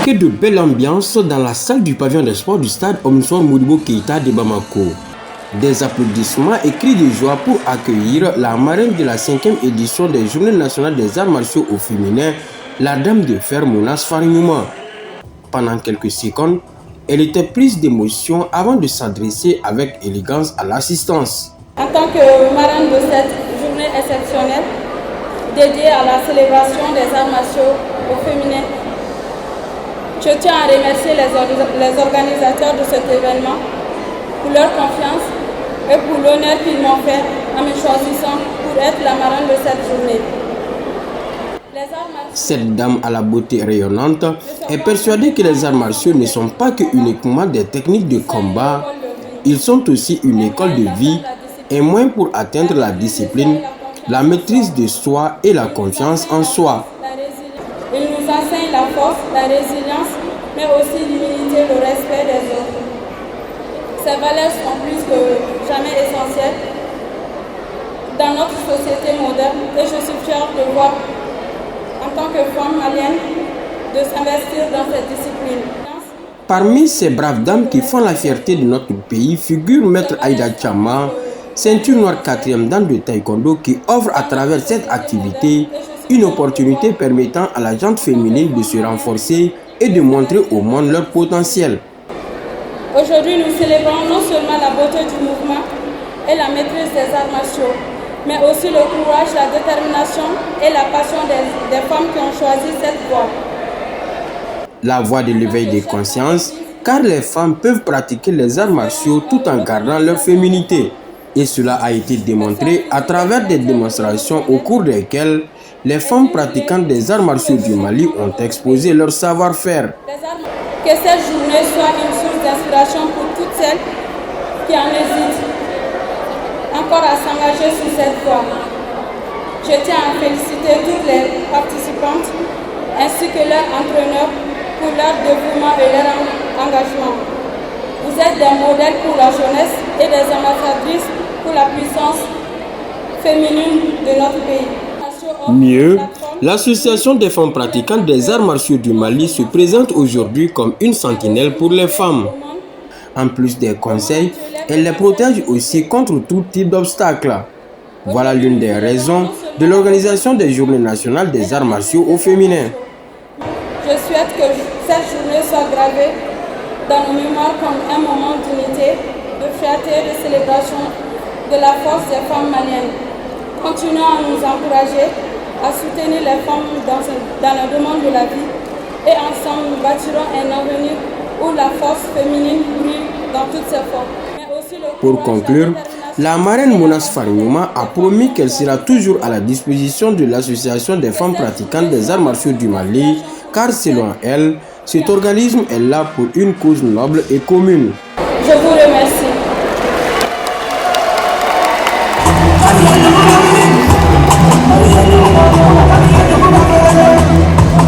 Que de belle ambiance dans la salle du pavillon des sports du stade Oumoussouar Modibo Keïta de Bamako. Des applaudissements et cris de joie pour accueillir la marraine de la 5e édition des Journées nationales des arts martiaux au féminin, la dame de fer Mounas Farinhouma. Pendant quelques secondes, elle était prise d'émotion avant de s'adresser avec élégance à l'assistance. En tant que marraine de cette journée exceptionnelle dédiée à la célébration des arts martiaux au féminin, je tiens à remercier les organisateurs de cet événement pour leur confiance et pour l'honneur qu'ils m'ont fait en me choisissant pour être la marraine de cette journée. Cette dame à la beauté rayonnante est persuadée que les arts martiaux ne sont pas que uniquement des techniques de combat, ils sont aussi une école de vie, un moyen pour atteindre la discipline, la maîtrise de soi et la confiance en soi. Il nous enseigne la force, la résilience, mais aussi l'humilité, le respect des autres. Ces valeurs sont plus que jamais essentielles dans notre société moderne et je suis fière de voir, en tant que femme malienne, de s'investir dans cette discipline. Parmi ces braves dames qui font la fierté de notre pays figure Maître Aïda Chama, ceinture noire 4e dan de taekwondo qui offre à travers cette activité une opportunité permettant à la gente féminine de se renforcer et de montrer au monde leur potentiel. Aujourd'hui, nous célébrons non seulement la beauté du mouvement et la maîtrise des arts martiaux, mais aussi le courage, la détermination et la passion des femmes qui ont choisi cette voie. La voie de l'éveil des consciences, car les femmes peuvent pratiquer les arts martiaux tout en gardant leur féminité. Et cela a été démontré à travers des démonstrations au cours desquelles les femmes pratiquantes des arts martiaux du Mali ont exposé leur savoir-faire. Que cette journée soit une source d'inspiration pour toutes celles qui en hésitent encore à s'engager sur cette voie. Je tiens à féliciter toutes les participantes ainsi que leurs entraîneurs pour leur dévouement et leur engagement. Vous êtes des modèles pour la jeunesse et des ambassadrices pour la puissance féminine de notre pays. Mieux, l'association des femmes pratiquantes des arts martiaux du Mali se présente aujourd'hui comme une sentinelle pour les femmes. En plus des conseils, elle les protège aussi contre tout type d'obstacles. Voilà l'une des raisons de l'organisation des Journées nationales des arts martiaux au féminin. Je souhaite que cette journée soit gravée dans nos mémoires comme un moment d'unité, de fierté et de célébration de la force des femmes maliennes. Continuons à nous encourager, à soutenir les femmes dans le domaine de la vie et ensemble nous bâtirons un avenir où la force féminine brille dans toutes ses formes. Pour conclure, la marraine Mounas Farinhouma a promis qu'elle sera toujours à la disposition de l'association des femmes pratiquantes des arts martiaux du Mali, car selon elle, cet organisme est là pour une cause noble et commune.